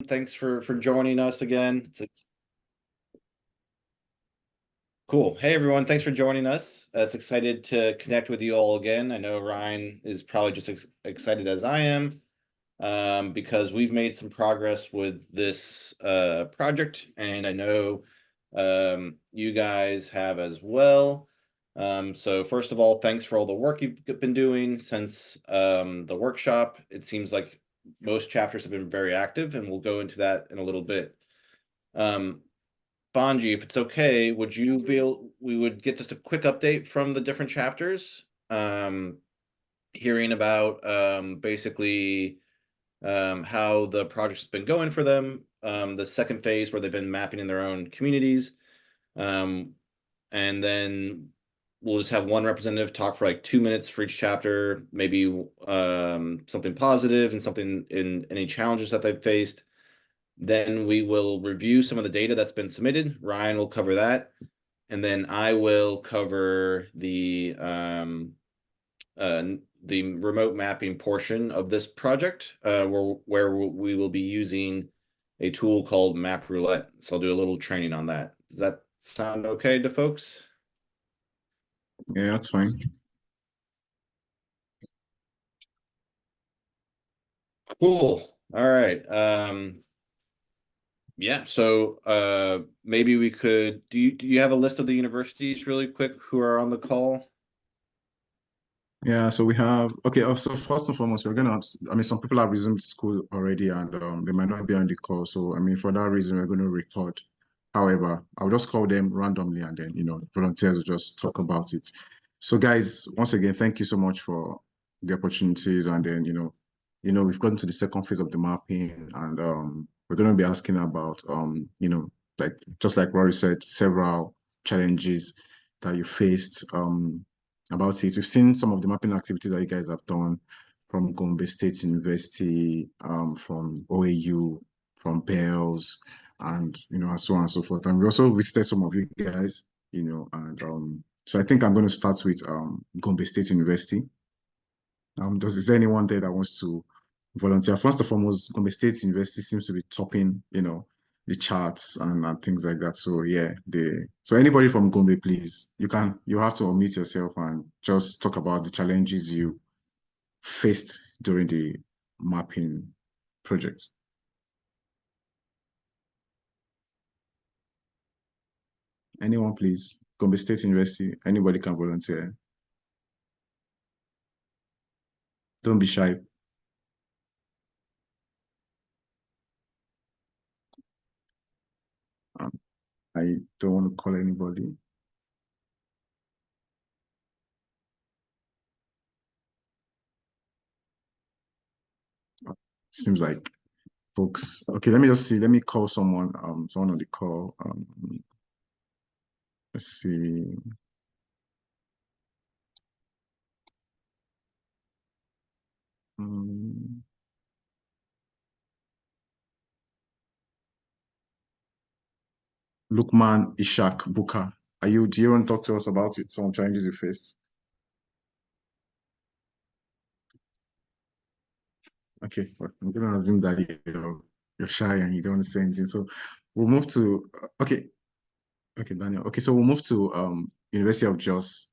Thanks for joining us again. It's cool. Hey everyone, thanks for joining us. It's excited to connect with you all again. I know Ryan is probably just excited as I am, because we've made some progress with this project, and I know you guys have as well. So first of all, thanks for all the work you've been doing since the workshop. It seems like most chapters have been very active, and we'll go into that in a little bit. Bonji, if it's okay, we would get just a quick update from the different chapters, hearing about basically how the project's been going for them, the second phase where they've been mapping in their own communities, and then we'll just have one representative talk for like 2 minutes for each chapter, maybe something positive and something in any challenges that they've faced. Then we will review some of the data that's been submitted. Ryan will cover that. And then I will cover the remote mapping portion of this project, where we will be using a tool called MapRoulette. So I'll do a little training on that. Does that sound okay to folks? Yeah, that's fine. Cool. All right. Yeah, so maybe we could, do you have a list of the universities really quick who are on the call? Yeah, so we have, okay, so first and foremost, some people have resumed school already and they might not be on the call. So, for that reason, we're going to record. However, I'll just call them randomly and then, volunteers will just talk about it. So guys, once again, thank you so much for the opportunities. And then, we've gotten to the second phase of the mapping and we're going to be asking about, like, just like Rory said, several challenges that you faced, about it. We've seen some of the mapping activities that you guys have done from Gombe State University, from OAU, from Bells, and and so on and so forth. And we also visited some of you guys, and so I think I'm going to start with Gombe State University. Is there anyone there that wants to volunteer? First and foremost, Gombe State University seems to be topping, the charts and things like that. So yeah, so anybody from Gombe, please, you have to unmute yourself and just talk about the challenges you faced during the mapping project. Anyone, please. Gombe State University, anybody can volunteer. Don't be shy. I don't want to call anybody. Seems like folks. Okay, let me just see. Let me call someone. Someone on the call. Let's see. Lukman Ishak Buka. Do you want to talk to us about it? Some challenges you faced? Okay, well, I'm gonna assume that you're shy and you don't want to say anything. So we'll move to okay. Okay, Daniel. Okay, so we'll move to University of Jos.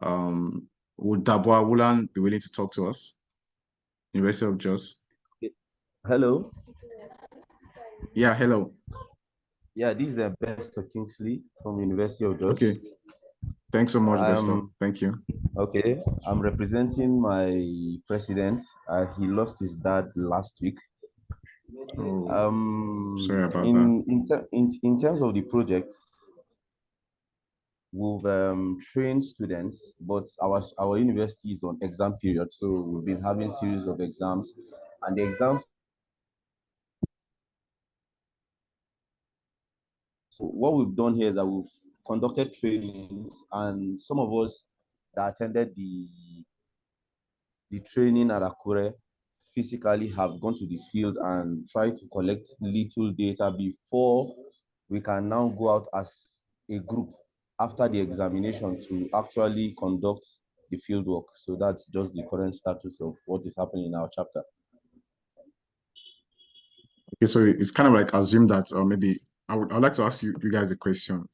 Would Dabwa Wulan be willing to talk to us? University of Jos. Hello. Yeah, hello. Yeah, this is Bester Kingsley from University of Jos. Okay. Thanks so much, Bester. Thank you. Okay, I'm representing my president. He lost his dad last week. Oh, sorry about that. In terms of the project, we've trained students, but our university is on exam period, so we've been having series of exams, and the exams. So what we've done here is that we've conducted trainings, and some of us that attended the training at Akure physically have gone to the field and tried to collect little data before we can now go out as a group after the examination to actually conduct the field work. So that's just the current status of what is happening in our chapter. Okay, so it's kind of like assume that maybe I'd like to ask you guys a question.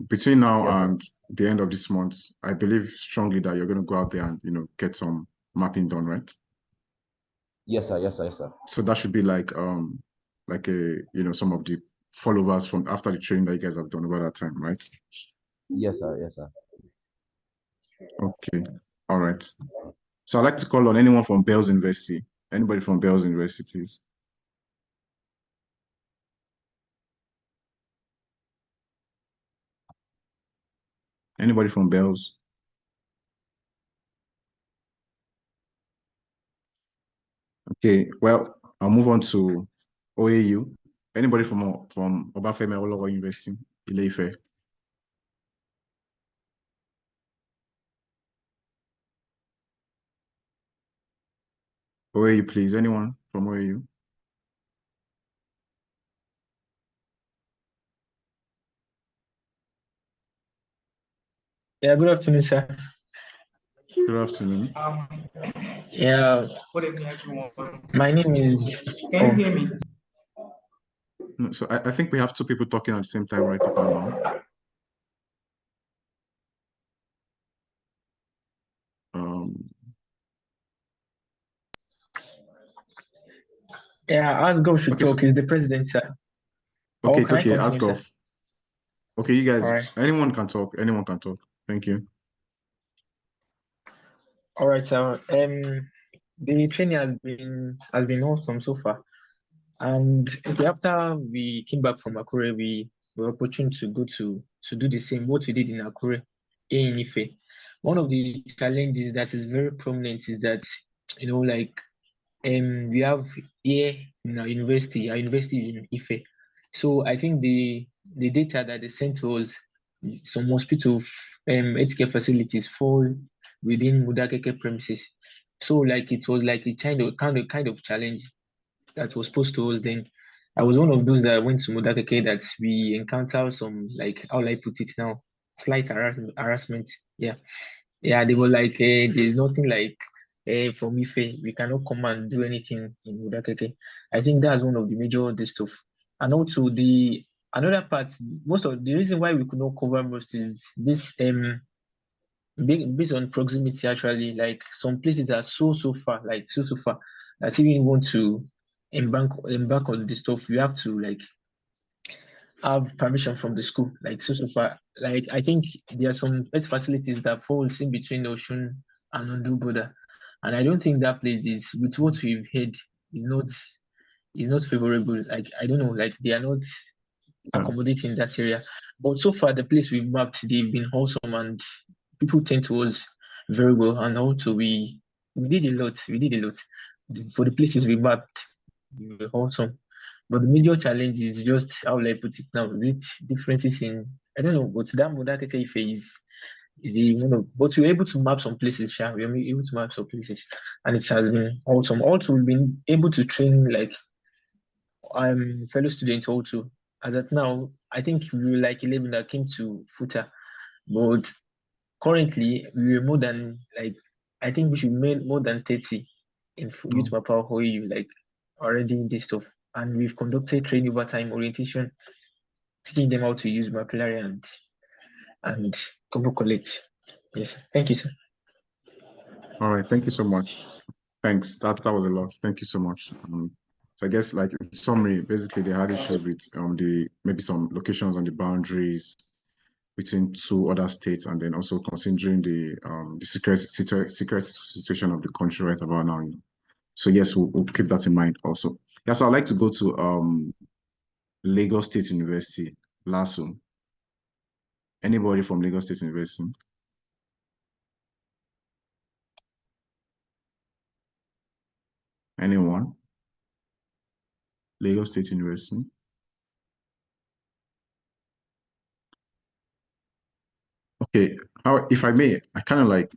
Between now Yes, sir. and the end of this month, I believe strongly that you're going to go out there and get some mapping done, right? Yes, sir. Yes, sir. Yes, sir. So that should be like some of the followers from after the training that you guys have done over that time, right? Yes, sir. Yes, sir. Okay, all right. So I'd like to call on anyone from Bells University. Anybody from Bells University, please. Anybody from Bells? Okay, well, I'll move on to OAU. Anybody from Obafemi Awolowo University, Ile-Ife? OAU, please. Anyone from OAU? Yeah, good afternoon, sir. Good afternoon. Yeah, my name is. Can you hear me? No, so I think we have two people talking at the same time right about now. Yeah, Asgov should Okay, talk. He's the president, sir. okay, Or it's can I okay. continue, Ask sir? off. Okay, you guys, All right. anyone can talk. Anyone can talk. Thank you. All right, sir. The training has been awesome so far, and after we came back from Akure, we were opportune to go to do the same what we did in Akure, in Ife. One of the challenges that is very prominent is that like we have here in our university is in Ife. So I think the data that they sent to us, some hospital healthcare facilities fall within Mudakeke premises. So like it was like a kind of challenge that was posed to us then. I was one of those that went to Mudakeke that we encountered some, like, how will I put it now, slight harassment. Yeah. Yeah, they were like, there's nothing like from Ife, we cannot come and do anything in Udakeke. I think that's one of the major this stuff. And also the another part, most of the reason why we could not cover most is this based on proximity actually. Like some places are so far, like so far that if you want to embark on this stuff, you have to like have permission from the school. Like so far, like I think there are some health facilities that falls in between Oshun and Ondo border, and I don't think that place is, with what we've heard, is not favorable. Like I don't know, like they are not accommodating that area. But so far, the place we've mapped, they've been wholesome and people tend to us very well. And also we did a lot. We did a lot for the places we mapped. They were wholesome. But the major challenge is just how will I put it now? With differences in, I don't know, but that Modakeke is one of, but we were able to map some places, Sha. We were able to map some places, and it has been awesome. Also, we've been able to train like fellow students also. As at now, I think we were like 11 that came to Futa, but currently we were more than like, I think we should make more than 30 in YouthMappers OU, like already this stuff. And we've conducted training overtime orientation, teaching them how to use MapRoulette and Combo Collect. Yes, thank you, sir. All right, thank you so much. Thanks. That was a lot. Thank you so much. So I guess like in summary, basically they had issues with maybe some locations on the boundaries between two other states, and then also considering the security situation of the country right about now. So yes, we'll keep that in mind also. Yeah, so I'd like to go to Lagos State University, LASU. Anybody from Lagos State University? Anyone? Lagos State University. Okay, if I may, I kind of like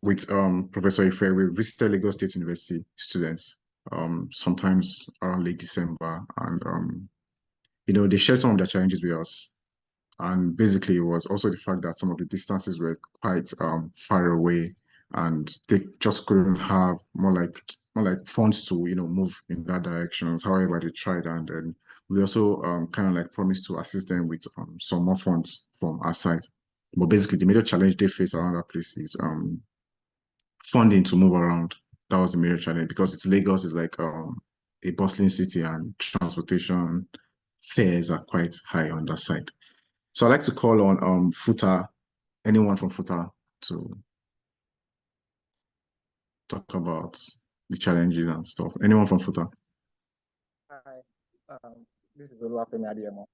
with Professor Ife, we visited Lagos State University students sometimes around late December, and they shared some of their challenges with us. And basically, it was also the fact that some of the distances were quite far away, and they just couldn't have more like more like funds to, move in that direction. However, they tried, and then we also kind of like promised to assist them with some more funds from our side. But basically, the major challenge they face around that place is funding to move around. That was the major challenge, because it's Lagos is like a bustling city, and transportation fares are quite high on that side. So I'd like to call on FUTA, anyone from FUTA, to talk about the challenges and stuff. Anyone from FUTA? Hi, this is Oluwafemi Adeyemo.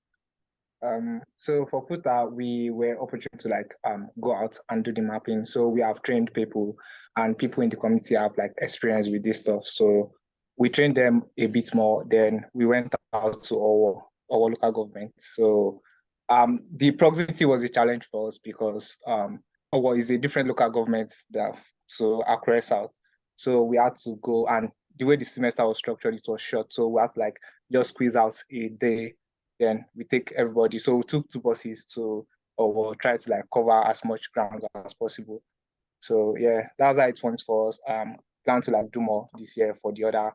So for FUTA, we were opportunity to like go out and do the mapping. So we have trained people, and people in the community have like experience with this stuff. So we trained them a bit more. Then we went out to our local government. So the proximity was a challenge for us, because our is a different local government that to Akure South. So we had to go, and the way the semester was structured, it was short. So we had to like just squeeze out a day. Then we take everybody. So we took 2 buses to, or we'll try to like cover as much ground as possible. So yeah, that's how it went for us. Plan to like do more this year for the other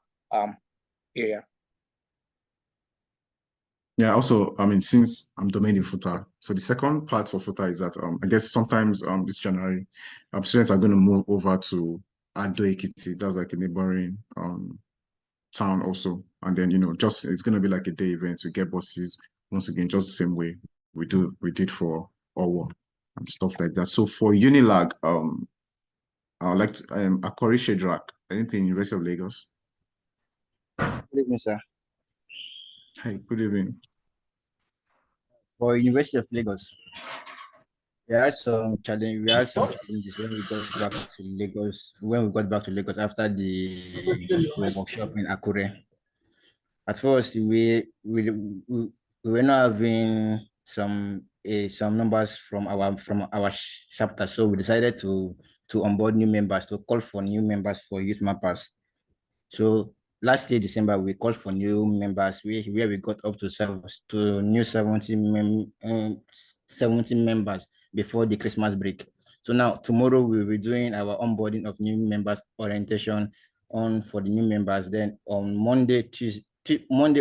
area. Yeah, also, I mean, since I'm domain in FUTA, so the second part for FUTA is that I guess sometimes this January, students are going to move over to Ado Ekiti. That's like a neighboring town also. And then, just it's going to be like a day event. We get buses once again, just the same way we did for Owo and stuff like that. So for Unilag, I would like to Akori Shedrak, anything University of Lagos. Good evening, sir. Hey, good evening. For University of Lagos, we had some challenge. We had some challenges when we got back to Lagos. When we got back to Lagos after the workshop in Akure. At first, we were not having some numbers from our chapter, so we decided to onboard new members, to call for new members for YouthMappers. So last year, December, we called for new members, where we got up to 70 members before the Christmas break. So now, tomorrow, we'll be doing our onboarding of new members orientation for the new members. Then on Monday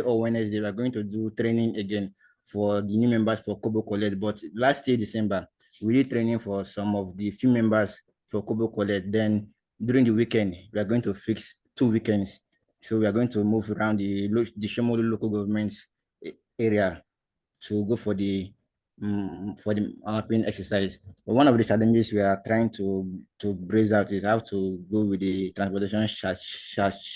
or Wednesday, we're going to do training again for the new members for Kobo Collect. But last year, December, we did training for some of the few members for Kobo Collect. Then during the weekend, we are going to fix 2 weekends. So we are going to move around the Shomolu local government area to go for the mapping exercise. But one of the challenges we are trying to brace out is how to go with the transportation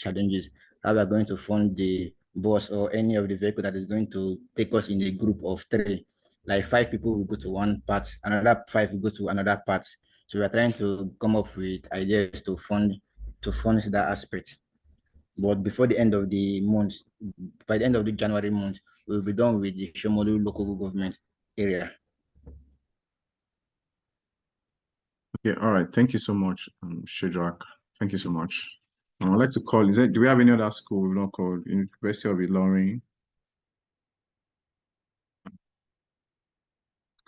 challenges. How we are going to fund the bus or any of the vehicle that is going to take us in a group of 3. Like 5 people will go to one part, another 5 will go to another part. So we are trying to come up with ideas to fund that aspect. But before the end of the month, by the end of the January month, we'll be done with the Shomolu local government area. Okay, all right. Thank you so much, Shedrak. Thank you so much. I'd like to call, do we have any other school we've not called? University of Ilorin?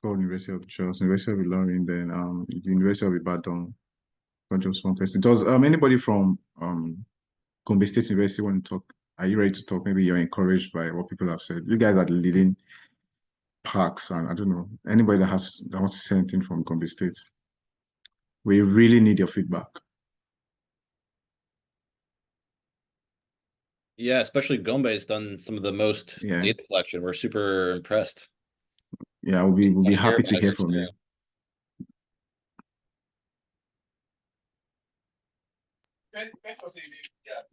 Called University of Jos, University of Ilorin, then University of Ibadan. Just one person. Does anybody from Gombe State University want to talk? Are you ready to talk? Maybe you're encouraged by what people have said. You guys are leading parks, and I don't know, anybody that wants to say anything from Gombe State. We really need your feedback. Yeah, especially Gombe has done some of the most data collection. We're super impressed. Yeah, we'll be happy to hear from you.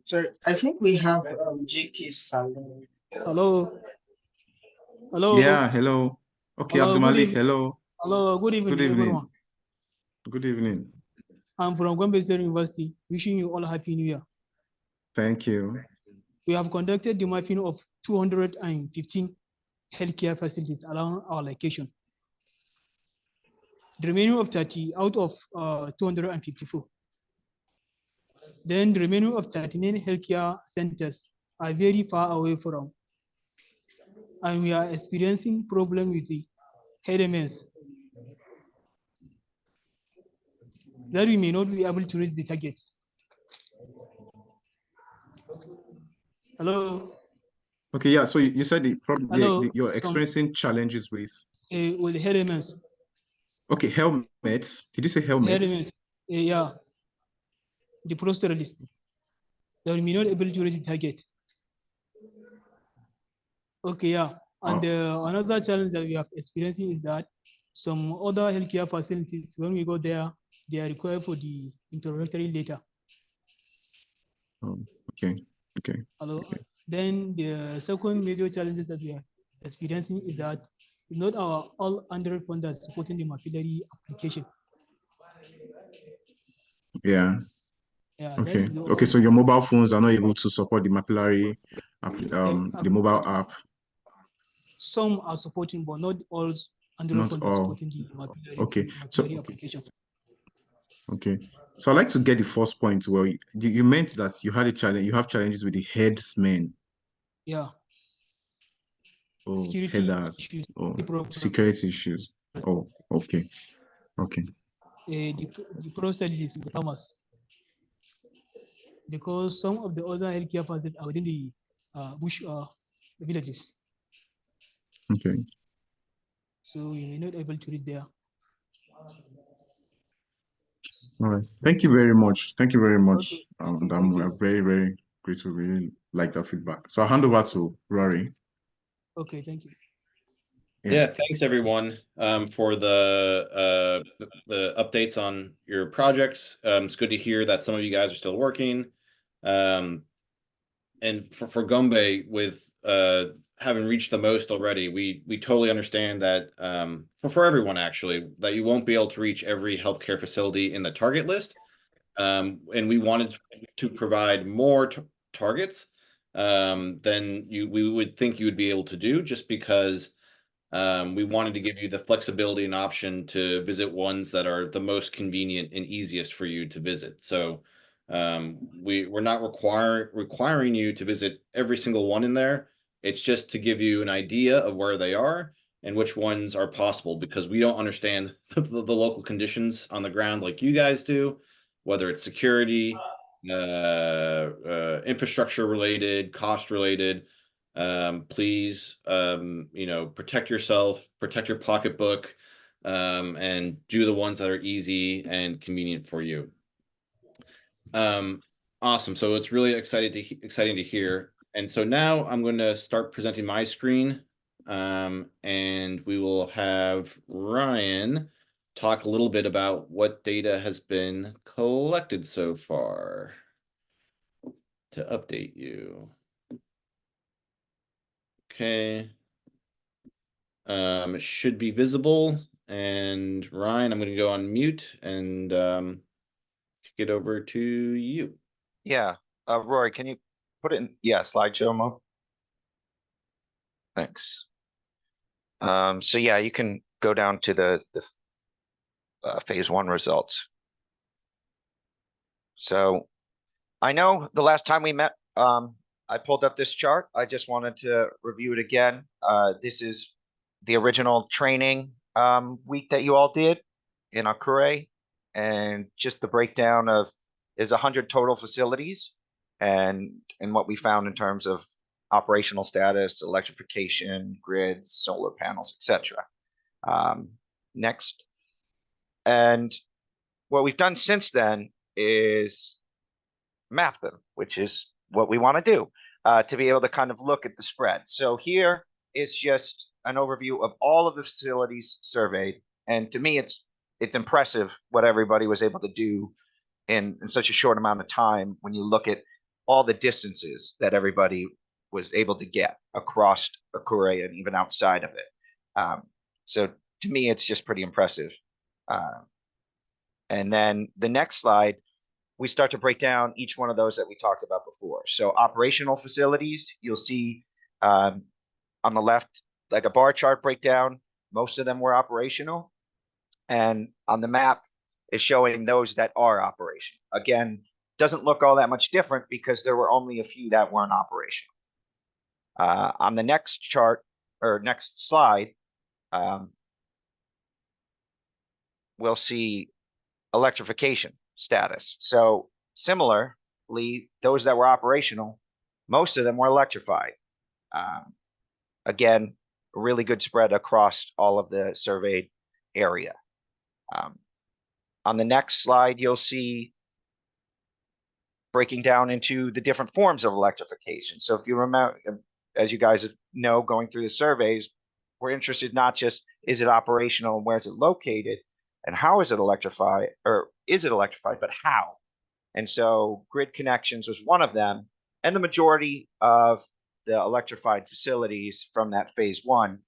So I think we have JK Salon. Hello. Hello. Yeah, hello. Okay, Hello, Abdul Malik, hello. Hello, good evening, everyone. Good evening. I'm from Gombe State University. Wishing you all a happy new year. Thank you. We have conducted the mapping of 215 healthcare facilities around our location. The remaining of 30 out of 254. Then the remaining of 39 healthcare centers are very far away from, and we are experiencing problems with the HMS that we may not be able to reach the targets. Hello. Okay, yeah. So you said Hello. you're experiencing challenges with. With helmets. Okay, helmets. Did you say helmets? Helmets. Yeah. The proceduralist. They will be not able to reach the target. Okay, yeah. And another challenge that we have experiencing is that some other healthcare facilities, when we go there, they are required for the introductory letter. Oh, okay. Okay. Hello. Okay. Then the second major challenges that we are experiencing is that it's not our all Android phone that's supporting the MapRoulette application. Yeah. Yeah. Okay. That is Okay. So your mobile phones are not able to support the MapRoulette the mobile app. Some are supporting, but not all Android Not phones are all. supporting the MapRoulette Okay. So application. okay. So I'd like to get the first point where you meant that you had a challenge, you have challenges with the headsmen. Yeah. Oh, Security headers. issues. Oh, security issues. Oh, okay. Okay. The process is the farmers, because some of the other healthcare facilities are within the bush villages, Okay. so we may not able to reach there. All right. Thank you very much. Thank you very much. Okay. I'm very, very grateful. Really like that feedback. So I'll hand over to Rory. Okay, thank you. Yeah, thanks everyone for the updates on your projects. It's good to hear that some of you guys are still working. And for Gombe, with having reached the most already, we totally understand that for everyone actually, that you won't be able to reach every healthcare facility in the target list. And we wanted to provide more targets than we would think you would be able to do, just because we wanted to give you the flexibility and option to visit ones that are the most convenient and easiest for you to visit. So we're not requiring you to visit every single one in there. It's just to give you an idea of where they are and which ones are possible, because we don't understand the local conditions on the ground like you guys do, whether it's security, infrastructure related, cost related. Please, protect yourself, protect your pocketbook, and do the ones that are easy and convenient for you. Awesome. So it's really exciting to hear. And so now I'm going to start presenting my screen, and we will have Ryan talk a little bit about what data has been collected so far to update you. Okay. It should be visible. And Ryan, I'm going to go on mute and kick it over to you. Yeah. Rory, can you put it in? Yeah, slideshow mode. Thanks. So yeah, you can go down to the phase 1 results. So I know the last time we met, I pulled up this chart. I just wanted to review it again. This is the original training week that you all did in Akure, and just the breakdown of there's 100 total facilities, and what we found in terms of operational status, electrification, grids, solar panels, etc. Next. And what we've done since then is map them, which is what we want to do, to be able to kind of look at the spread. So here is just an overview of all of the facilities surveyed. And to me, it's impressive what everybody was able to do in such a short amount of time when you look at all the distances that everybody was able to get across Akure and even outside of it. So to me, it's just pretty impressive. And then the next slide, we start to break down each one of those that we talked about before. So operational facilities, you'll see on the left, like a bar chart breakdown. Most of them were operational. And on the map is showing those that are operational. Again, doesn't look all that much different because there were only a few that weren't operational. On the next chart, or next slide, we'll see electrification status. So similarly, those that were operational most of them were electrified. Again, a really good spread across all of the surveyed area. On the next slide, you'll see breaking down into the different forms of electrification. So if you remember, as you guys know, going through the surveys, we're interested not just is it operational and where is it located and how is it electrified, or is it electrified, but how? And so grid connections was one of them. And the majority of the electrified facilities from that phase one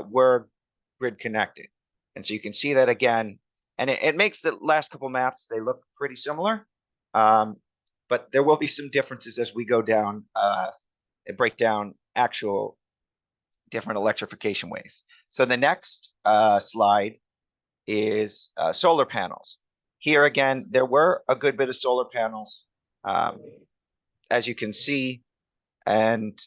were grid connected. And so you can see that again, and it makes the last couple maps, they look pretty similar. But there will be some differences as we go down and break down actual different electrification ways. So the next slide is solar panels. Here again, there were a good bit of solar panels, as you can see, and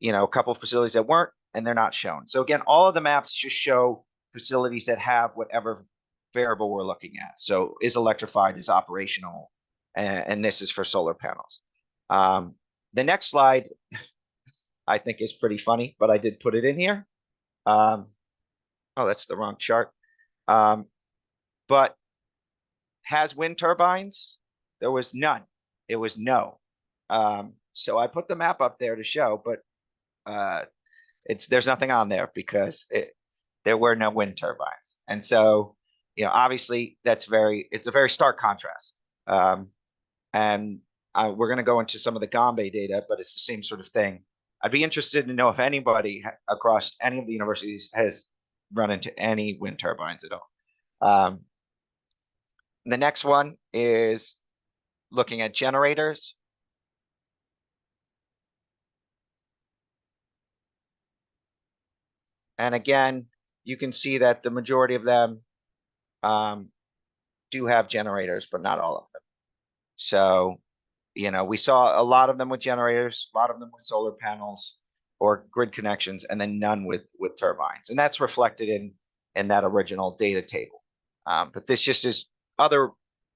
a couple of facilities that weren't, and they're not shown. So again, all of the maps just show facilities that have whatever variable we're looking at. So is electrified, is operational, and this is for solar panels. The next slide, I think, is pretty funny, but I did put it in here. Oh, that's the wrong chart. But has wind turbines? There was none. It was no. So I put the map up there to show, but there's nothing on there because there were no wind turbines. And so, obviously it's a very stark contrast. And we're going to go into some of the Gombe data, but it's the same sort of thing. I'd be interested to know if anybody across any of the universities has run into any wind turbines at all. The next one is looking at generators. And again, you can see that the majority of them do have generators, but not all of them. So, we saw a lot of them with generators, a lot of them with solar panels or grid connections, and then none with turbines. And that's reflected in that original data table. But this just is other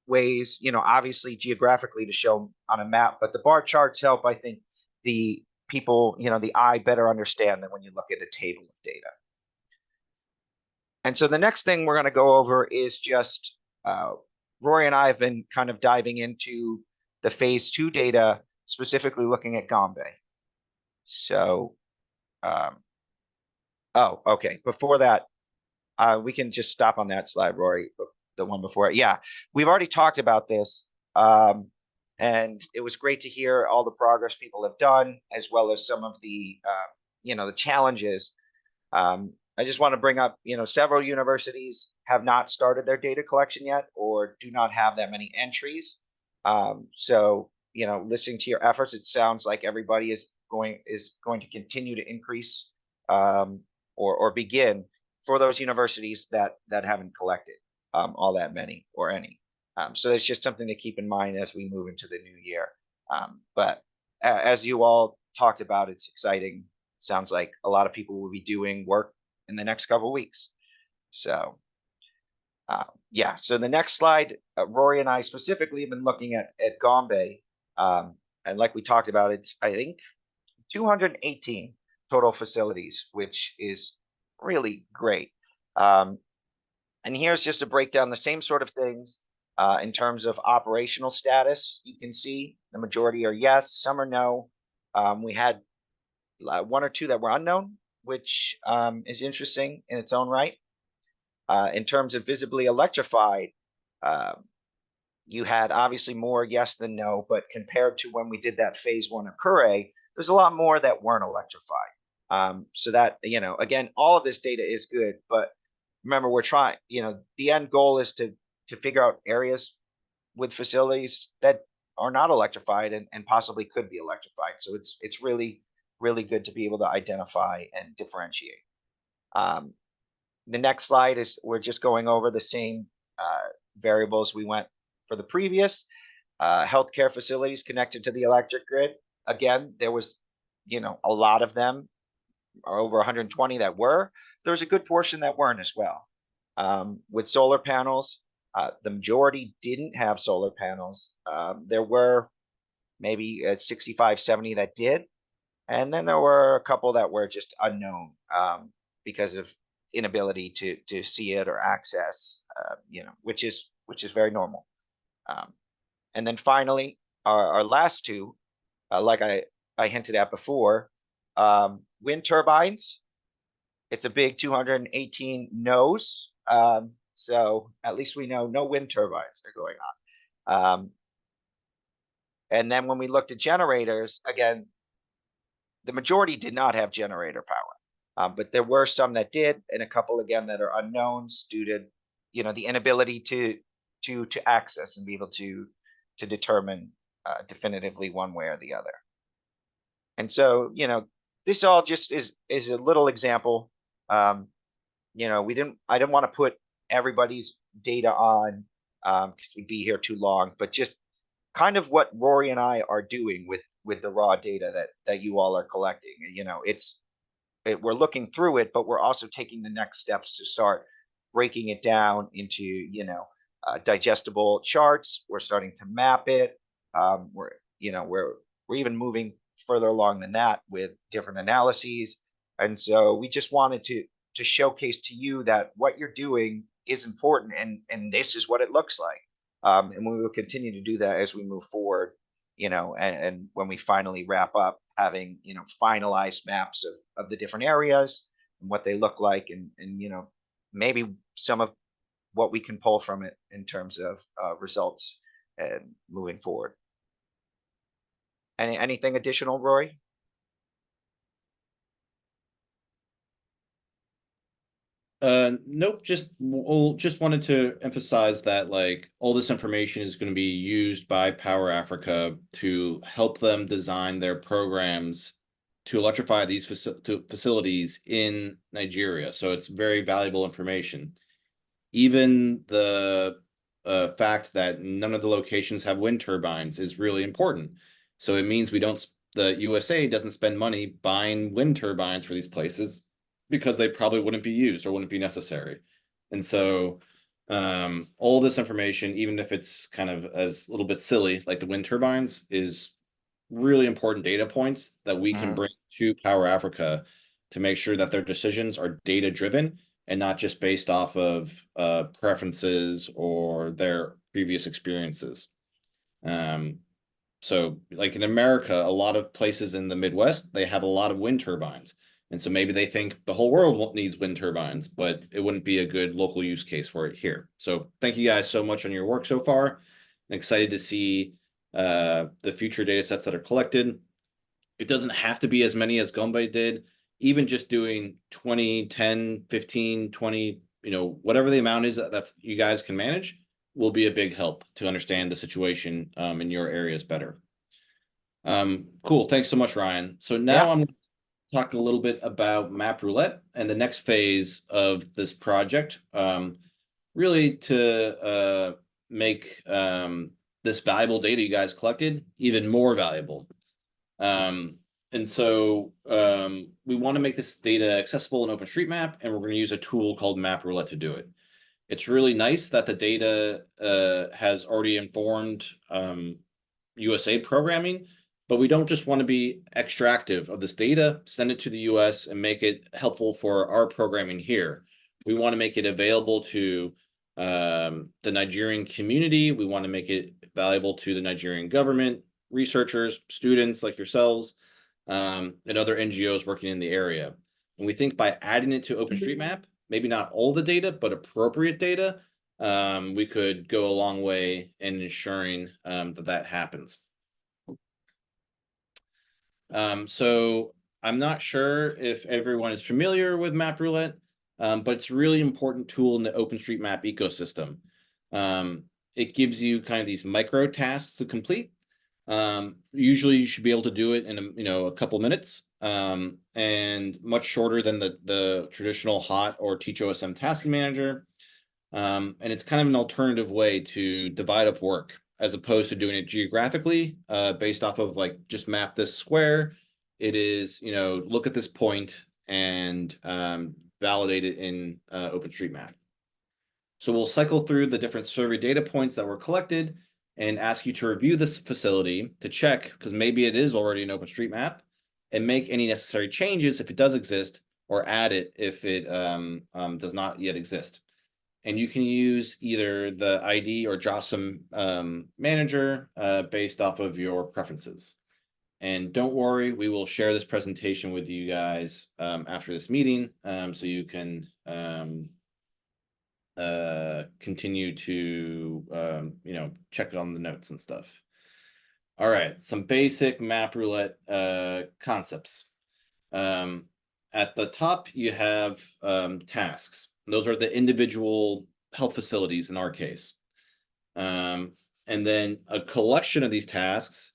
ways, obviously geographically to show on a map, but the bar charts help, I think, the people, the eye better understand than when you look at a table of data. And so the next thing we're going to go over is just, Rory and I have been kind of diving into the phase 2 data, specifically looking at Gombe. So, oh, okay. Before that, we can just stop on that slide, Rory, the one before it. Yeah, we've already talked about this. And it was great to hear all the progress people have done, as well as some of the, the challenges. I just want to bring up, several universities have not started their data collection yet, or do not have that many entries. So, listening to your efforts, it sounds like everybody is going to continue to increase or begin for those universities that haven't collected all that many or any. So it's just something to keep in mind as we move into the new year. But as you all talked about, it's exciting. Sounds like a lot of people will be doing work in the next couple of weeks. So yeah, so the next slide, Rory and I specifically have been looking at Gombe. And like we talked about, it's, I think, 218 total facilities, which is really great. And here's just to break down the same sort of things in terms of operational status. You can see the majority are yes, some are no. We had one or two that were unknown, which is interesting in its own right. In terms of visibly electrified, you had obviously more yes than no, but compared to when we did that phase 1 of Kure, there's a lot more that weren't electrified. So that, again, all of this data is good, but remember, we're trying, the end goal is to figure out areas with facilities that are not electrified and possibly could be electrified. So it's really, really good to be able to identify and differentiate. The next slide is, we're just going over the same variables we went for the previous. Healthcare facilities connected to the electric grid. Again, there was, a lot of them, are over 120 that were. There was a good portion that weren't as well. With solar panels, the majority didn't have solar panels. There were, maybe 65, 70 that did. And then there were a couple that were just unknown because of inability to see it or access, which is very normal. And then finally, our last two, like I hinted at before, wind turbines. It's a big 218 no's. So at least we know no wind turbines are going on. And then when we looked at generators, again, the majority did not have generator power, but there were some that did, and a couple again that are unknowns due to the inability to access and be able to determine definitively one way or the other. And so this all just is a little example. I didn't want to put everybody's data on because we'd be here too long, but just kind of what Rory and I are doing with the raw data that you all are collecting. We're looking through it, but we're also taking the next steps to start breaking it down into digestible charts. We're starting to map it. We're even moving further along than that with different analyses. And so we just wanted to showcase to you that what you're doing is important, and this is what it looks like. And we will continue to do that as we move forward, and when we finally wrap up having, finalized maps of the different areas and what they look like, and maybe some of what we can pull from it in terms of results and moving forward. Anything additional, Rory? Nope. Just wanted to emphasize that like all this information is going to be used by Power Africa to help them design their programs to electrify these facilities in Nigeria. So it's very valuable information. Even the fact that none of the locations have wind turbines is really important. So it means the USAID doesn't spend money buying wind turbines for these places, because they probably wouldn't be used or wouldn't be necessary. And so all this information, even if it's kind of as a little bit silly, like the wind turbines, is really important data points that we can bring to Power Africa to make sure that their decisions are data driven and not just based off of preferences or their previous experiences. So like in America, a lot of places in the Midwest, they have a lot of wind turbines. And so maybe they think the whole world needs wind turbines, but it wouldn't be a good local use case for it here. So thank you guys so much on your work so far. I'm excited to see the future data sets that are collected. It doesn't have to be as many as Gombe did. Even just doing 20, 10, 15, 20, whatever the amount is that you guys can manage will be a big help to understand the situation in your areas better. Cool. Thanks so much, Ryan. So now I'm talk a little bit about MapRoulette and the next phase of this project, really to make this valuable data you guys collected even more valuable. And so we want to make this data accessible in OpenStreetMap, and we're going to use a tool called MapRoulette to do it. It's really nice that the data has already informed USAID programming, but we don't just want to be extractive of this data, send it to the US and make it helpful for our programming here. We want to make it available to the Nigerian community. We want to make it valuable to the Nigerian government, researchers, students like yourselves, and other NGOs working in the area. And we think by adding it to OpenStreetMap, maybe not all the data, but appropriate data, we could go a long way in ensuring that happens. So I'm not sure if everyone is familiar with MapRoulette, but it's a really important tool in the OpenStreetMap ecosystem. It gives you kind of these micro tasks to complete. Usually you should be able to do it in a couple minutes, and much shorter than the traditional HOT or TeachOSM tasking manager. And it's kind of an alternative way to divide up work, as opposed to doing it geographically, based off of like just map this square. It is, look at this point and validate it in OpenStreetMap. So we'll cycle through the different survey data points that were collected, and ask you to review this facility to check, because maybe it is already an OpenStreetMap, and make any necessary changes if it does exist, or add it if it does not yet exist. And you can use either the ID or JOSM manager based off of your preferences. And don't worry, we will share this presentation with you guys after this meeting, so you can continue to check on the notes and stuff. All right, some basic MapRoulette concepts. At the top, you have tasks. Those are the individual health facilities in our case. And then a collection of these tasks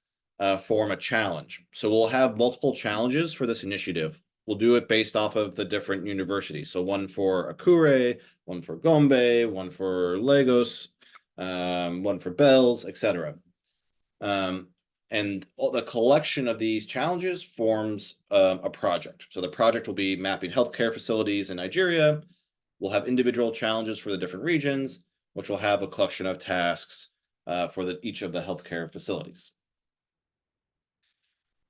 form a challenge. So we'll have multiple challenges for this initiative. We'll do it based off of the different universities. So one for Akure, one for Gombe, one for Lagos, one for Bells, etc. And the collection of these challenges forms a project. So the project will be mapping healthcare facilities in Nigeria. We'll have individual challenges for the different regions, which will have a collection of tasks for each of the healthcare facilities.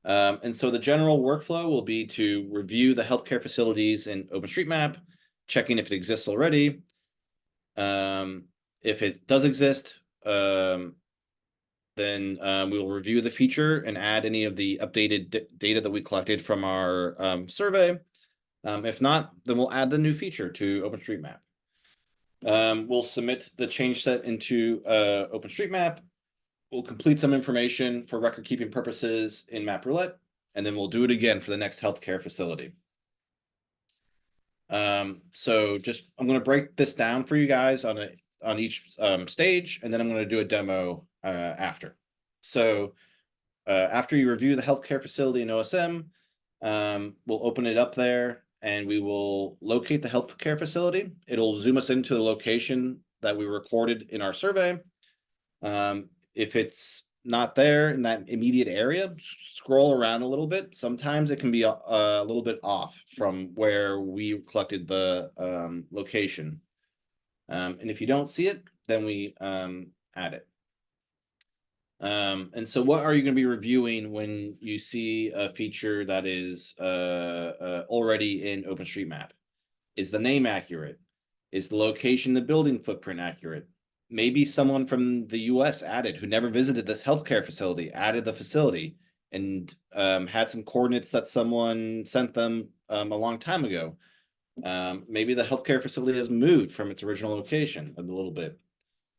And so the general workflow will be to review the healthcare facilities in OpenStreetMap, checking if it exists already. If it does exist, then we will review the feature and add any of the updated data that we collected from our survey. If not, then we'll add the new feature to OpenStreetMap. We'll submit the change set into OpenStreetMap. We'll complete some information for record keeping purposes in MapRoulette, and then we'll do it again for the next healthcare facility. So just I'm going to break this down for you guys on each stage, and then I'm going to do a demo after. So after you review the healthcare facility in OSM, we'll open it up there, and we will locate the healthcare facility. It'll zoom us into the location that we recorded in our survey. If it's not there in that immediate area, scroll around a little bit. Sometimes it can be a little bit off from where we collected the location. And if you don't see it, then we add it. And so what are you going to be reviewing when you see a feature that is already in OpenStreetMap? Is the name accurate? Is the location, the building footprint accurate? Maybe someone from the US added who never visited this healthcare facility, added the facility and had some coordinates that someone sent them a long time ago. Maybe the healthcare facility has moved from its original location a little bit.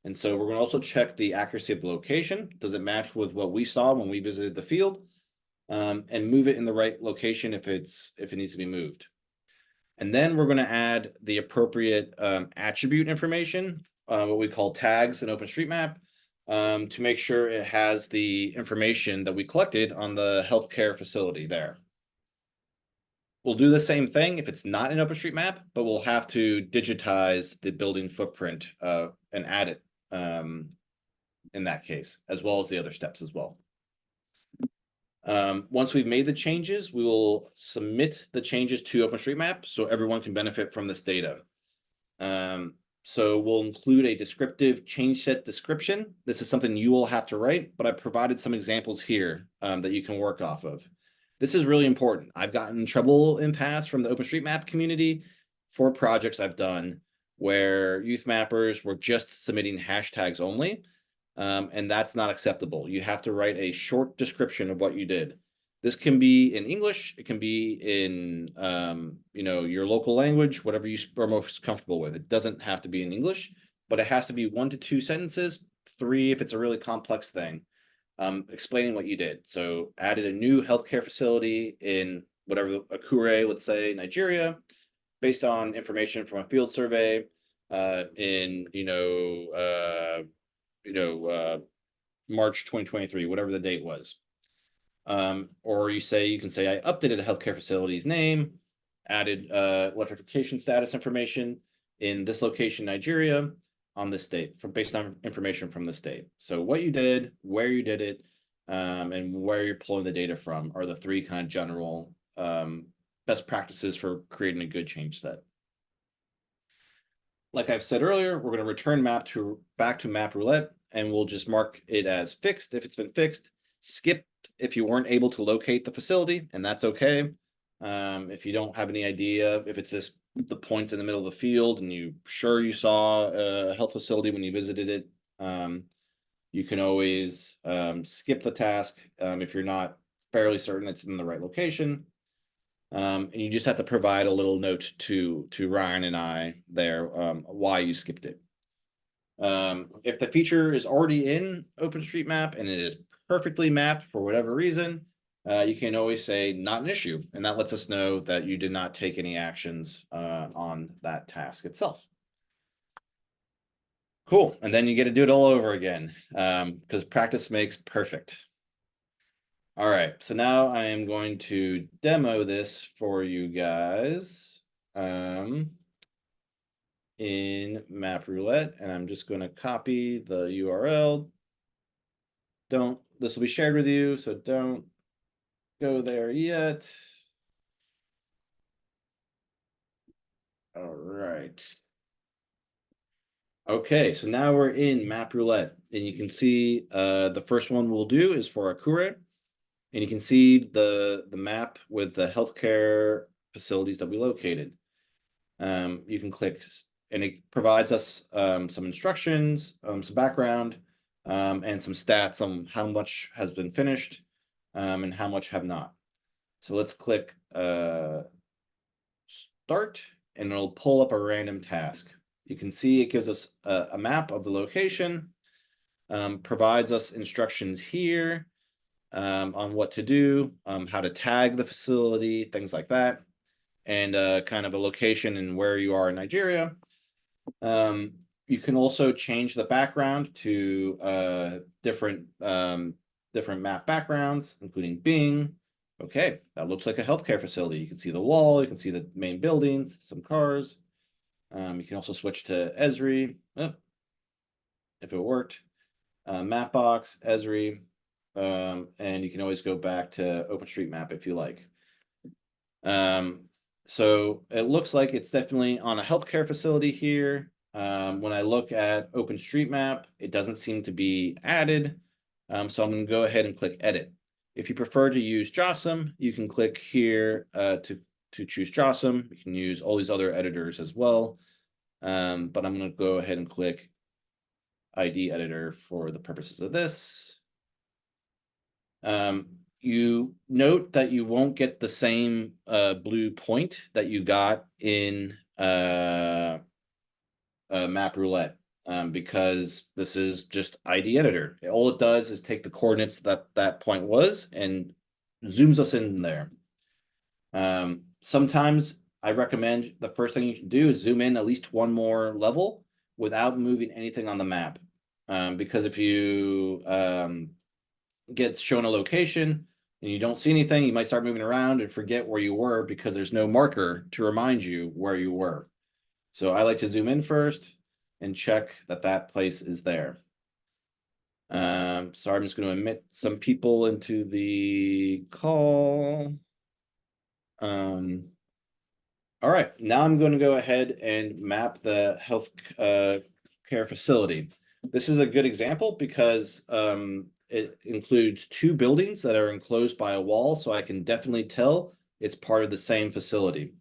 And so we're going to also check the accuracy of the location. Does it match with what we saw when we visited the field? And move it in the right location if it needs to be moved. And then we're going to add the appropriate attribute information, what we call tags in OpenStreetMap, to make sure it has the information that we collected on the healthcare facility there. We'll do the same thing if it's not in OpenStreetMap, but we'll have to digitize the building footprint and add it in that case, as well as the other steps as well. Once we've made the changes, we will submit the changes to OpenStreetMap so everyone can benefit from this data. So we'll include a descriptive change set description. This is something you will have to write, but I provided some examples here that you can work off of. This is really important. I've gotten in trouble in past from the OpenStreetMap community for projects I've done where YouthMappers were just submitting hashtags only, and that's not acceptable. You have to write a short description of what you did. This can be in English, it can be in your local language, whatever you are most comfortable with. It doesn't have to be in English, but it has to be 1 to 2 sentences, 3 if it's a really complex thing, explaining what you did. So added a new healthcare facility in whatever Akure, let's say Nigeria, based on information from a field survey in March 2023, whatever the date was. Or you can say I updated a healthcare facility's name, added electrification status information in this location, Nigeria, on this date, based on information from the state. So what you did, where you did it, and where you're pulling the data from are the 3 kind of general best practices for creating a good change set. Like I've said earlier, we're going to return back to MapRoulette and we'll just mark it as fixed if it's been fixed, skipped if you weren't able to locate the facility, and that's okay. If you don't have any idea, if it's just the points in the middle of the field and you saw a health facility when you visited it, you can always skip the task if you're not fairly certain it's in the right location. And you just have to provide a little note to Ryan and I there why you skipped it. If the feature is already in OpenStreetMap and it is perfectly mapped for whatever reason, you can always say not an issue, and that lets us know that you did not take any actions on that task itself. Cool, and then you get to do it all over again because practice makes perfect. All right, so now I am going to demo this for you guys in MapRoulette, and I'm just going to copy the URL. This will be shared with you, so don't go there yet. All right. Okay, so now we're in MapRoulette, and you can see the first one we'll do is for Akure. And you can see the map with the healthcare facilities that we located. You can click, and it provides us some instructions, some background, and some stats on how much has been finished and how much have not. So let's click start, and it'll pull up a random task. You can see it gives us a map of the location, provides us instructions here on what to do, how to tag the facility, things like that, and kind of a location and where you are in Nigeria. You can also change the background to different map backgrounds, including Bing. Okay, that looks like a healthcare facility. You can see the wall, you can see the main buildings, some cars. You can also switch to Esri, if it worked. Mapbox, Esri. And you can always go back to OpenStreetMap if you like. So it looks like it's definitely on a healthcare facility here. When I look at OpenStreetMap, it doesn't seem to be added. So I'm going to go ahead and click Edit. If you prefer to use JOSM, you can click here to choose JOSM. You can use all these other editors as well. But I'm going to go ahead and click ID Editor for the purposes of this. You note that you won't get the same blue point that you got in MapRoulette because this is just ID Editor. All it does is take the coordinates that point was and zooms us in there. Sometimes I recommend the first thing you can do is zoom in at least one more level without moving anything on the map. Because if you get shown a location and you don't see anything, you might start moving around and forget where you were because there's no marker to remind you where you were. So I like to zoom in first and check that place is there. So I'm just going to admit some people into the call. All right, now I'm going to go ahead and map the health care facility. This is a good example because it includes two buildings that are enclosed by a wall, so I can definitely tell it's part of the same facility.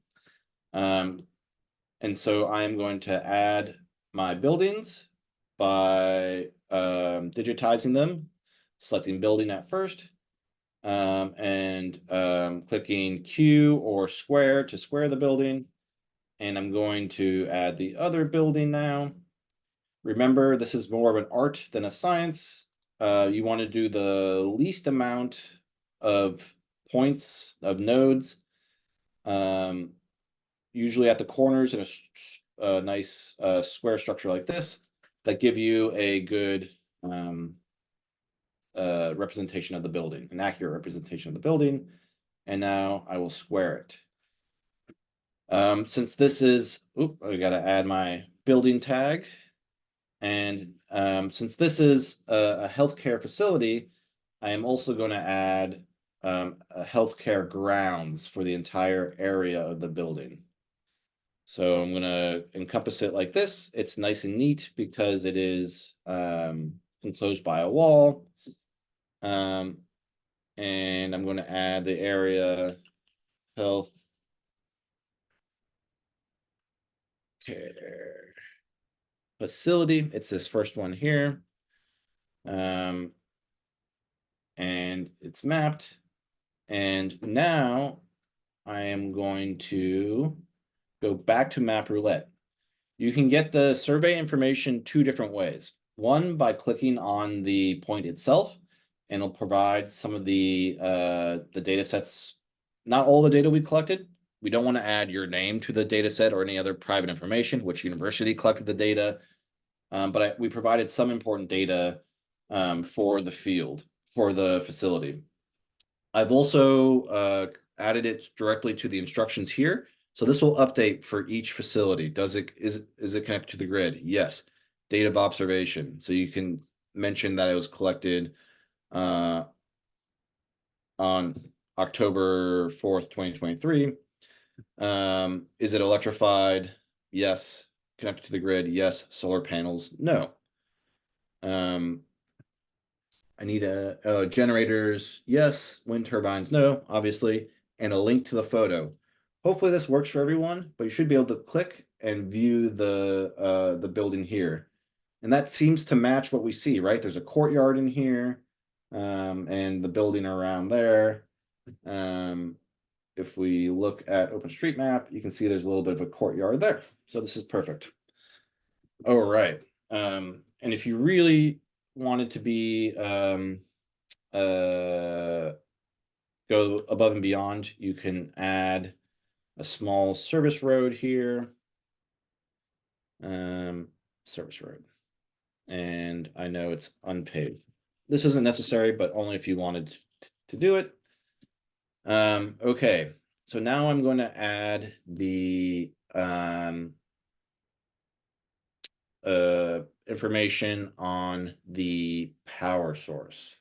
And so I'm going to add my buildings by digitizing them, selecting building at first, and clicking Q or square to square the building. And I'm going to add the other building now. Remember, this is more of an art than a science. You want to do the least amount of points of nodes, usually at the corners in a nice square structure like this that give you a good representation of the building, an accurate representation of the building. And now I will square it. Since this is, I got to add my building tag. And since this is a healthcare facility, I am also going to add a healthcare grounds for the entire area of the building. So I'm going to encompass it like this. It's nice and neat because it is enclosed by a wall. And I'm going to add the area health care facility. It's this first one here. And it's mapped. And now I am going to go back to MapRoulette. You can get the survey information two different ways. One, by clicking on the point itself, and it'll provide some of the data sets, not all the data we collected. We don't want to add your name to the data set or any other private information, which university collected the data. But we provided some important data for the field, for the facility. I've also added it directly to the instructions here. So this will update for each facility. Is it connected to the grid? Yes. Date of observation. So you can mention that it was collected on October 4th, 2023. Is it electrified? Yes. Connected to the grid? Yes. Solar panels? No. I need generators, yes. Wind turbines, no, obviously, and a link to the photo. Hopefully this works for everyone, but you should be able to click and view the building here. And that seems to match what we see, right? There's a courtyard in here, and the building around there. If we look at OpenStreetMap, you can see there's a little bit of a courtyard there. So this is perfect. All right. And if you really wanted to be go above and beyond, you can add a small service road here. Service road. And I know it's unpaved. This isn't necessary, but only if you wanted to do it. Okay, so now I'm going to add the information on the power source.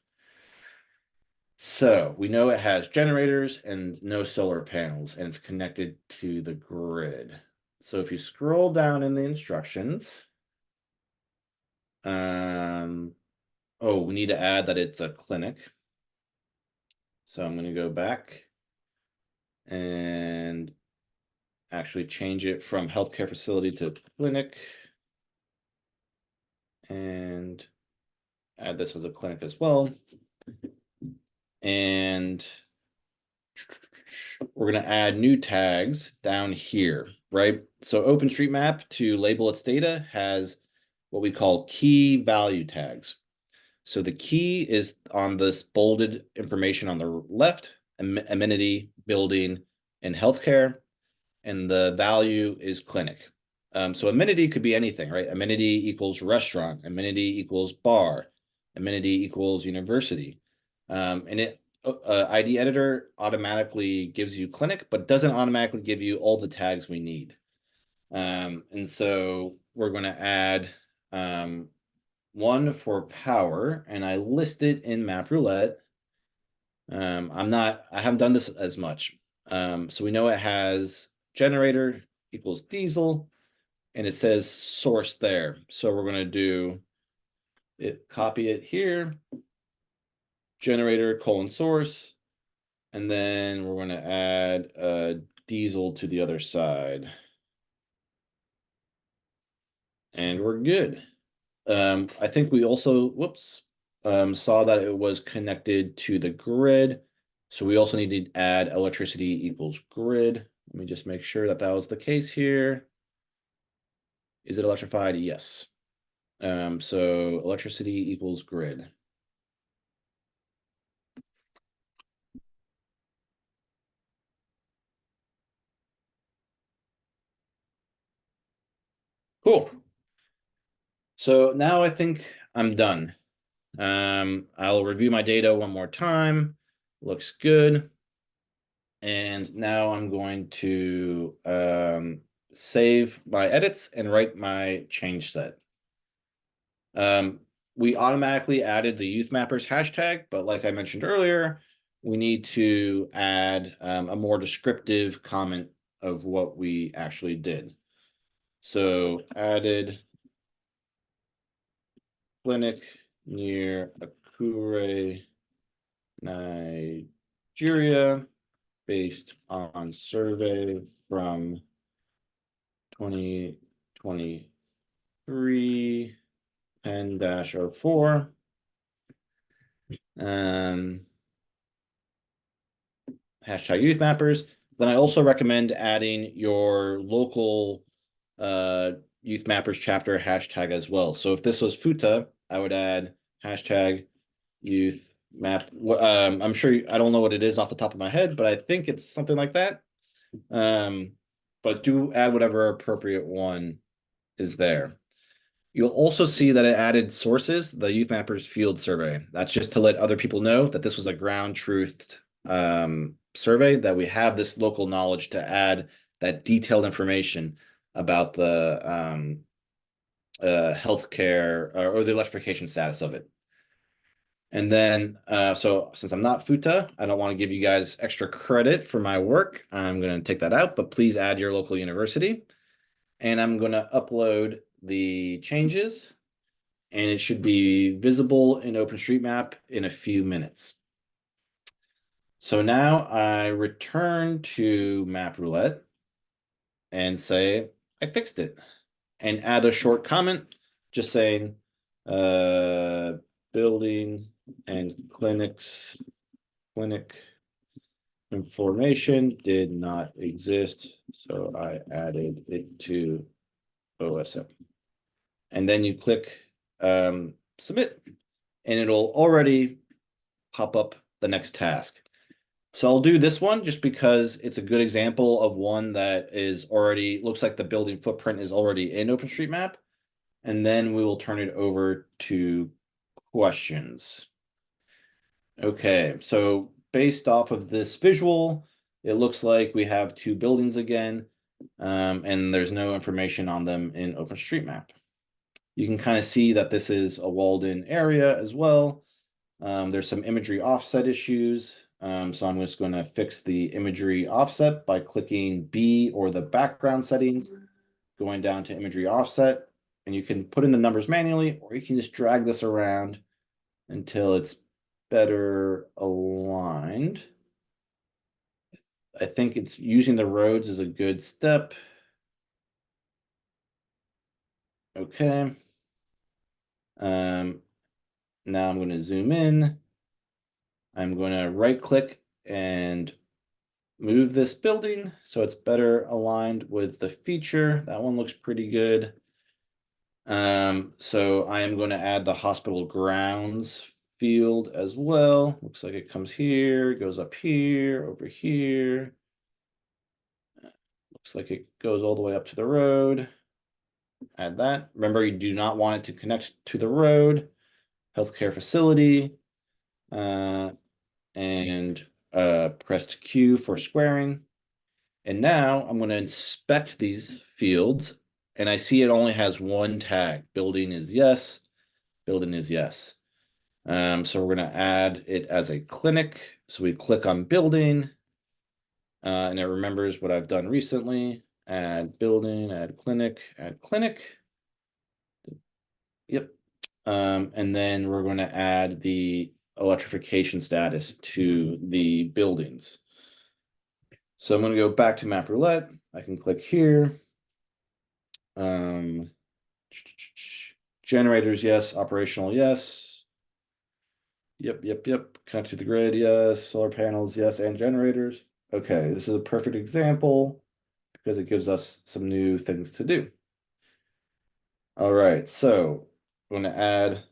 So we know it has generators and no solar panels, and it's connected to the grid. So if you scroll down in the instructions, we need to add that it's a clinic. So I'm going to go back and actually change it from healthcare facility to clinic and add this as a clinic as well. And we're going to add new tags down here, right? So OpenStreetMap, to label its data, has what we call key value tags. So the key is on this bolded information on the left, amenity, building, and healthcare, and the value is clinic. So amenity could be anything, right? Amenity equals restaurant, amenity equals bar, amenity equals university. And it ID editor automatically gives you clinic, but doesn't automatically give you all the tags we need. And so we're going to add one for power, and I list it in MapRoulette. I haven't done this as much. So we know it has generator equals diesel, and it says source there. So we're going to do it, copy it here, generator : source, and then we're going to add diesel to the other side. And we're good. I think we also, saw that it was connected to the grid. So we also need to add electricity equals grid. Let me just make sure that that was the case here. Is it electrified? Yes. So electricity equals grid. Cool. So now I think I'm done. I'll review my data one more time. Looks good. And now I'm going to save my edits and write my change set. We automatically added the YouthMappers hashtag, but like I mentioned earlier, we need to add a more descriptive comment of what we actually did. So added clinic near Akure, Nigeria, based on survey from 2023 10-04. Hashtag YouthMappers. Then I also recommend adding your local YouthMappers chapter hashtag as well. So if this was Futa, I would add hashtag YouthMap. I'm sure I don't know what it is off the top of my head, but I think it's something like that. But do add whatever appropriate one is there. You'll also see that it added sources, the YouthMappers field survey. That's just to let other people know that this was a ground truthed survey, that we have this local knowledge to add that detailed information about the healthcare or the electrification status of it. And then, so since I'm not Futa, I don't want to give you guys extra credit for my work. I'm going to take that out, but please add your local university. And I'm going to upload the changes, and it should be visible in OpenStreetMap in a few minutes. So now I return to MapRoulette and say, I fixed it, and add a short comment just saying, building and clinic information did not exist, so I added it to OSM. And then you click submit, and it'll already pop up the next task. So I'll do this one just because it's a good example of one that is already, looks like the building footprint is already in OpenStreetMap. And then we will turn it over to questions. Okay, so based off of this visual, it looks like we have two buildings again, and there's no information on them in OpenStreetMap. You can kind of see that this is a walled-in area as well. There's some imagery offset issues. So I'm just going to fix the imagery offset by clicking B or the background settings, going down to imagery offset, and you can put in the numbers manually, or you can just drag this around until it's better aligned. I think it's using the roads is a good step. Okay. Now I'm going to zoom in. I'm going to right click and move this building so it's better aligned with the feature. That one looks pretty good. So I am going to add the hospital grounds field as well. Looks like it comes here, goes up here, over here. Looks like it goes all the way up to the road. Add that. Remember, you do not want it to connect to the road. Healthcare facility. And pressed Q for squaring. And now I'm going to inspect these fields, and I see it only has one tag. Building is yes, building is yes. So we're going to add it as a clinic. So we click on building, and it remembers what I've done recently. Add building, add clinic, add clinic. Yep. And then we're going to add the electrification status to the buildings. So I'm going to go back to MapRoulette. I can click here. Generators, yes. Operational, yes. Yep. Connect to the grid, yes. Solar panels, yes. And generators. Okay, this is a perfect example because it gives us some new things to do. All right, so I'm going to add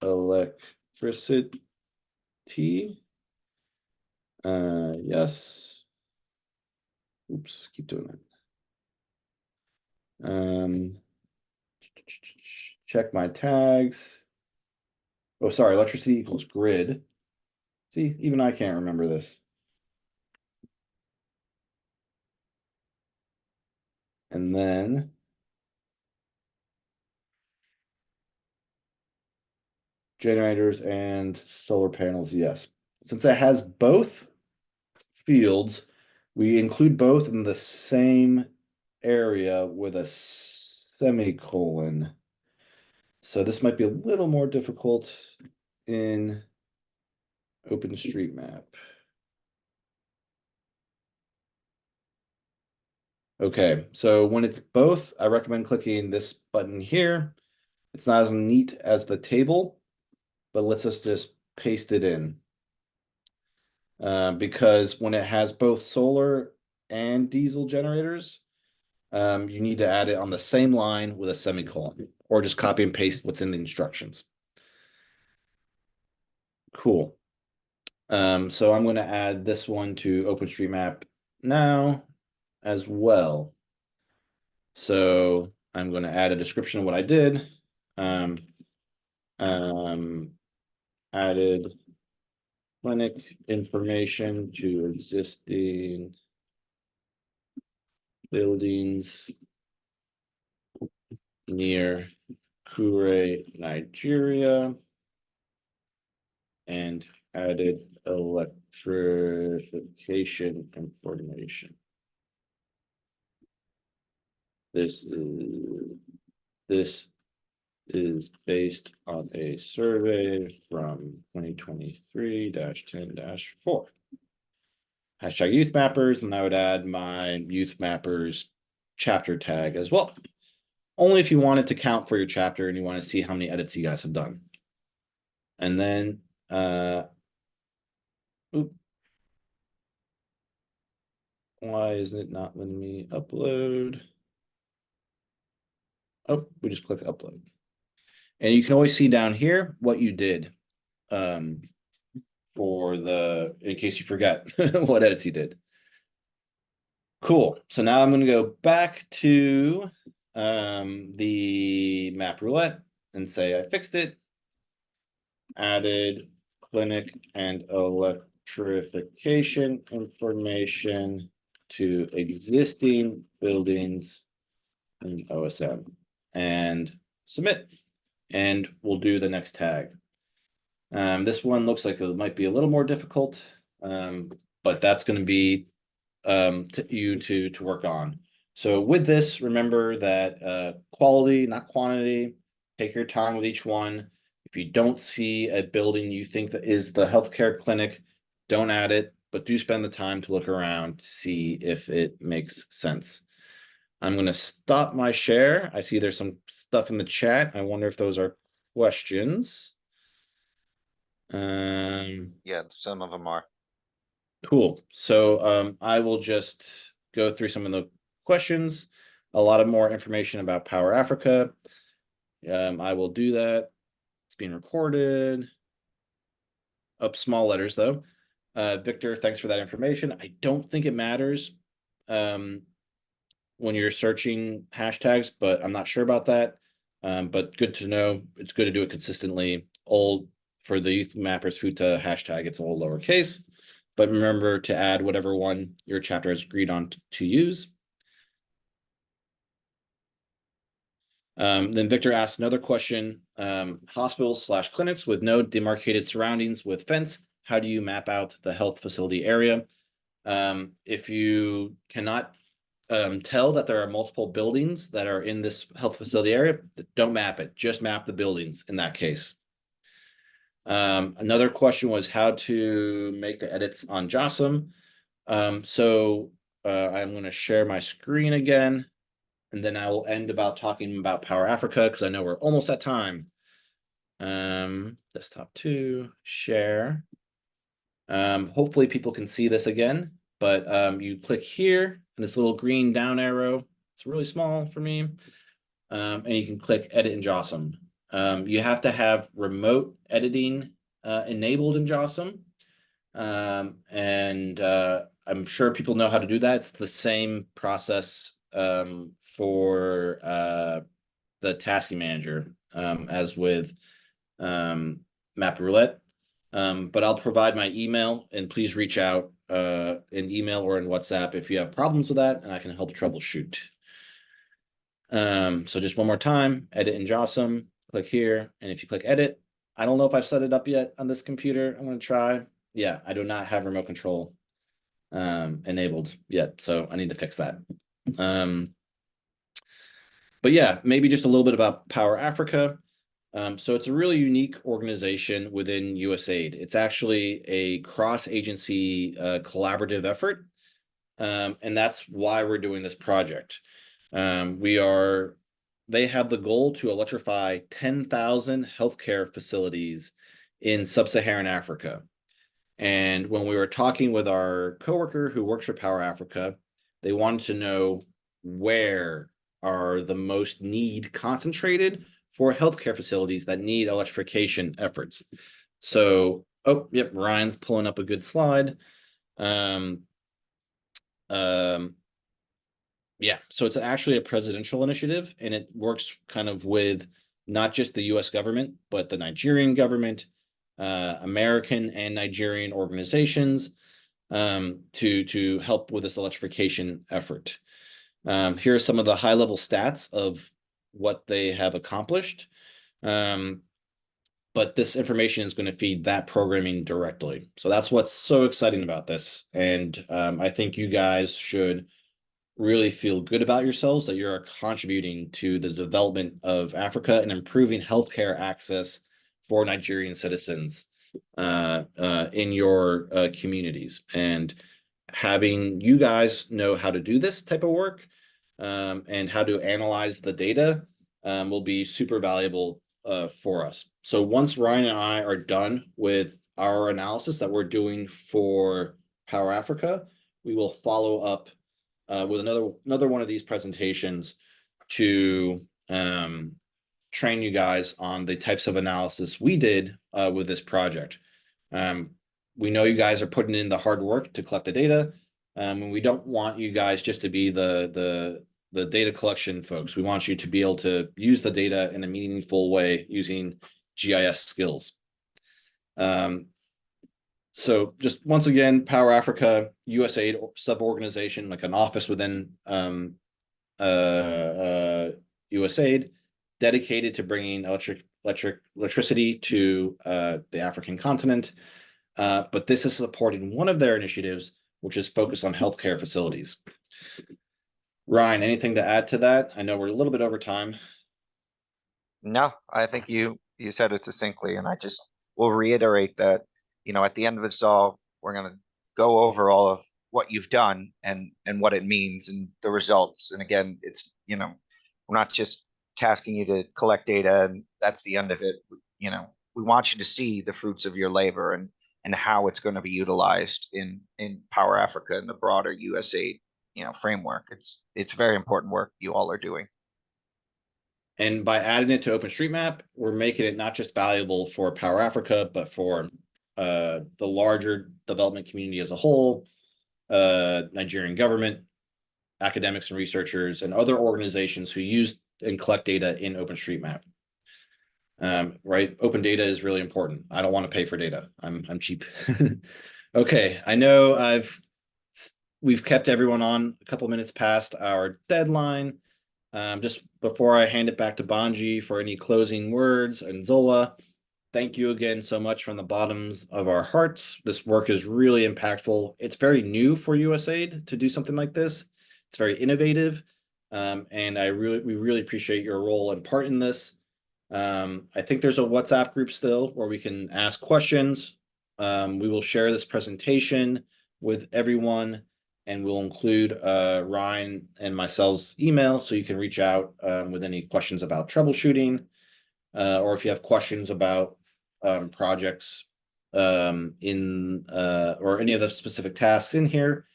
electricity. Yes. Oops, keep doing that. Check my tags. Oh, sorry, electricity equals grid. See, even I can't remember this. And then generators and solar panels, yes. Since it has both fields, we include both in the same area with a semicolon. So this might be a little more difficult in OpenStreetMap. Okay, so when it's both, I recommend clicking this button here. It's not as neat as the table, but lets us just paste it in. Because when it has both solar and diesel generators, you need to add it on the same line with a semicolon, or just copy and paste what's in the instructions. Cool. So I'm going to add this one to OpenStreetMap now as well. So I'm going to add a description of what I did. Added clinic information to existing buildings near Kure, Nigeria, and added electrification information. This is based on a survey from 2023-10-4. Hashtag YouthMappers, and I would add my YouthMappers chapter tag as well. Only if you want it to count for your chapter and you want to see how many edits you guys have done. And then, why is it not letting me upload? Oh, we just click upload. And you can always see down here what you did for in case you forget what edits you did. Cool. So now I'm going to go back to the MapRoulette and say I fixed it. Added clinic and electrification information to existing buildings in OSM and submit. And we'll do the next tag. This one looks like it might be a little more difficult, but that's going to be to work on. So with this, remember that quality, not quantity. Take your time with each one. If you don't see a building you think that is the healthcare clinic, don't add it, but do spend the time to look around to see if it makes sense. I'm going to stop my share. I see there's some stuff in the chat. I wonder if those are questions. Yeah, some of them are. Cool. So I will just go through some of the questions. A lot of more information about Power Africa. I will do that. It's being recorded. Up small letters though. Victor, thanks for that information. I don't think it matters when you're searching hashtags, but I'm not sure about that. But good to know. It's good to do it consistently. For the YouthMappers Futa hashtag, it's all lowercase. But remember to add whatever one your chapter has agreed on to use. Then Victor asked another question. Hospitals/clinics with no demarcated surroundings with fence. How do you map out the health facility area? If you cannot tell that there are multiple buildings that are in this health facility area, don't map it. Just map the buildings in that case. Another question was how to make the edits on JOSM. So I'm going to share my screen again, and then I will end about talking about Power Africa because I know we're almost at time. Desktop 2, share. Hopefully people can see this again, but you click here, and this little green down arrow, it's really small for me, and you can click edit in JOSM. You have to have remote editing enabled in JOSM. And I'm sure people know how to do that. It's the same process for the tasking manager as with MapRoulette. But I'll provide my email, and please reach out in email or in WhatsApp if you have problems with that, and I can help troubleshoot. So just one more time, edit in JOSM, click here, and if you click edit, I don't know if I've set it up yet on this computer. I'm going to try. Yeah, I do not have remote control enabled yet, so I need to fix that. But yeah, maybe just a little bit about Power Africa. So it's a really unique organization within USAID. It's actually a cross-agency collaborative effort, and that's why we're doing this project. They have the goal to electrify 10,000 healthcare facilities in sub-Saharan Africa. And when we were talking with our coworker who works for Power Africa, they wanted to know where are the most need concentrated for healthcare facilities that need electrification efforts. So, oh, yep, Ryan's pulling up a good slide. Yeah, so it's actually a presidential initiative, and it works kind of with not just the US government, but the Nigerian government, American and Nigerian organizations to help with this electrification effort. Here are some of the high-level stats of what they have accomplished. But this information is going to feed that programming directly. So that's what's so exciting about this. And I think you guys should really feel good about yourselves that you're contributing to the development of Africa and improving healthcare access for Nigerian citizens in your communities. And having you guys know how to do this type of work and how to analyze the data will be super valuable for us. So once Ryan and I are done with our analysis that we're doing for Power Africa, we will follow up with another one of these presentations to train you guys on the types of analysis we did with this project. We know you guys are putting in the hard work to collect the data, and we don't want you guys just to be the data collection folks. We want you to be able to use the data in a meaningful way using GIS skills. So just once again, Power Africa, USAID sub-organization, like an office within USAID, dedicated to bringing electricity to the African continent. But this is supporting one of their initiatives, which is focused on healthcare facilities. Ryan, anything to add to that? I know we're a little bit over time. No, I think you said it succinctly, and I just will reiterate that, at the end of this all, we're going to go over all of what you've done and what it means and the results. And again, it's, we're not just tasking you to collect data and that's the end of it. We want you to see the fruits of your labor and how it's going to be utilized in Power Africa and the broader USAID, framework. It's very important work you all are doing. And by adding it to OpenStreetMap, we're making it not just valuable for Power Africa, but for the larger development community as a whole, Nigerian government, academics and researchers, and other organizations who use and collect data in OpenStreetMap. Right? Open data is really important. I don't want to pay for data. I'm cheap. Okay, I know we've kept everyone on a couple minutes past our deadline. Just before I hand it back to Banji for any closing words, and Zola, thank you again so much from the bottoms of our hearts. This work is really impactful. It's very new for USAID to do something like this. It's very innovative, and we really appreciate your role and part in this. I think there's a WhatsApp group still where we can ask questions. We will share this presentation with everyone, and we'll include Ryan and myself's email so you can reach out with any questions about troubleshooting, or if you have questions about projects or any of the specific tasks in here.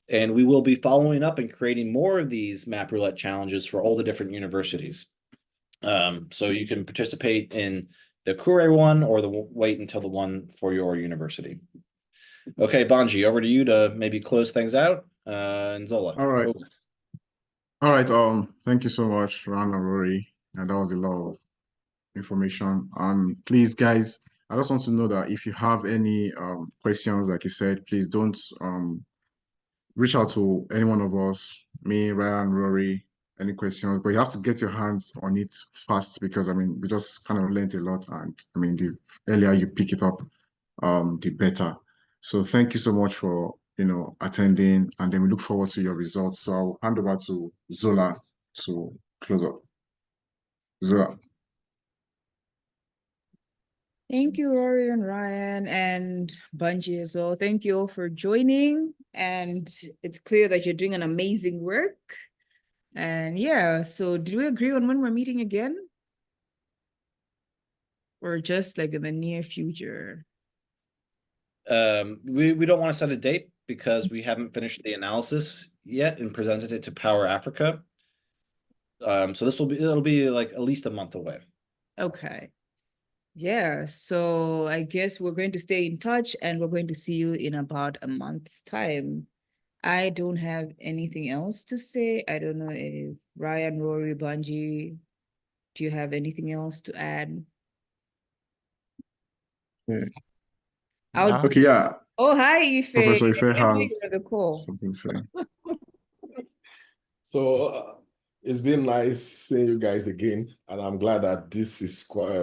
And we will be following up and creating more of these MapRoulette challenges for all the different universities. So you can participate in the Kure one or wait until the one for your university. Okay, Banji, over to you to maybe close things out. And Zola. All right. All right. Thank you so much, Ron and Rory. And that was a lot of information. Please, guys, I just want to know that if you have any questions, like you said, please don't reach out to any one of us, me, Ryan, Rory, any questions, but you have to get your hands on it fast because, we just kind of learned a lot. And the earlier you pick it up, the better. So thank you so much for, attending, and then we look forward to your results. So I'll hand over to Zola to close up. Zola. Thank you, Rory and Ryan and Bungie as well. Thank you all for joining. And it's clear that you're doing an amazing work. And yeah, so did we agree on when we're meeting again? Or just like in the near future? We don't want to set a date because we haven't finished the analysis yet and presented it to Power Africa. So it'll be like at least a month away. Okay. Yeah, so I guess we're going to stay in touch and we're going to see you in about a month's time. I don't have anything else to say. I don't know if Ryan, Rory, Bungie, do you have anything else to add? Okay, yeah. Oh, hi, Ife. Professor Ife I knew you has were the call. something to say. So it's been nice seeing you guys again, and I'm glad that this is quite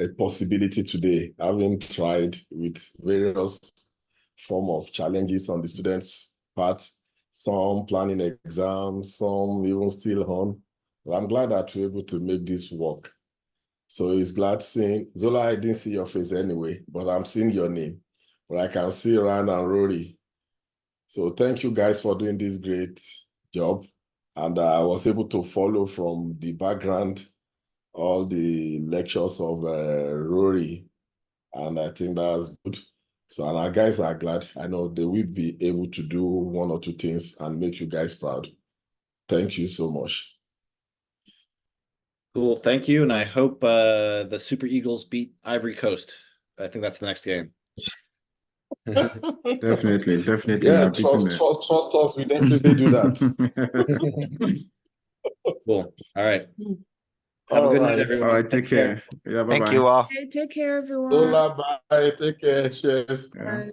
a possibility today, having tried with various form of challenges on the students' part, some planning exams, some even still on. But I'm glad that we're able to make this work. So it's glad seeing, Zola, I didn't see your face anyway, but I'm seeing your name. But I can see Rand and Rory. So thank you guys for doing this great job. And I was able to follow from the background all the lectures of Rory. And I think that's good. So, and our guys are glad. I know they will be able to do one or two things and make you guys proud. Thank you so much. Cool, thank you. And I hope the Super Eagles beat Ivory Coast. I think that's the next game. Definitely. Yeah, trust us, we definitely do that. Cool. All right. Have a good night, everyone. All right, take care. Yeah, bye-bye. Thank you all. Okay, take care, everyone. Zola, bye. Take care. Cheers. Bye.